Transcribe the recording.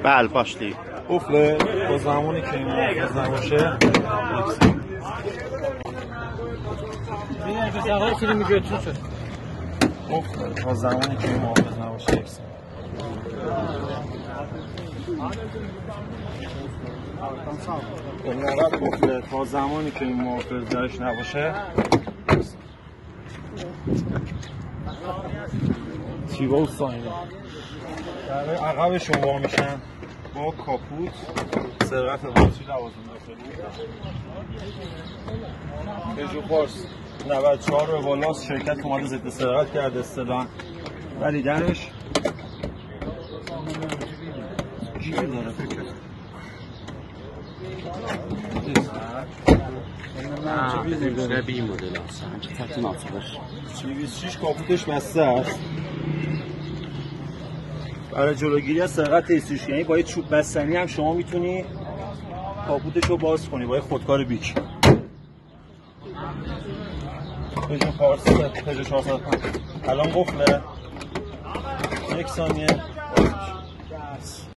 بله پاشلی قفله تا زمانی که این محافظ نباشه قفله تا زمانی که این محافظ نباشه یکسان. این عقب قفله تا زمانی که این محافظ درش نباشه تیبا و ساینه در عقبشون وا میشن با کاپوت سرقت باتری لوازم داخلی پژو پارس 94 به بالاست. شرکت اومده ضد سرقت کرده اصطلاحاً ولی درش گیری داره فکر به این مدل هست همچه تحت ناطقش 26 کاپوتش بسته است. برای جلوگیری از سرقت ایستوش یعنی با یه چوب بستنی هم شما میتونی کاپوتش رو باز کنی با یه خودکار بیک. پژو پارس پژو 405 الان قفله 1 ثانیه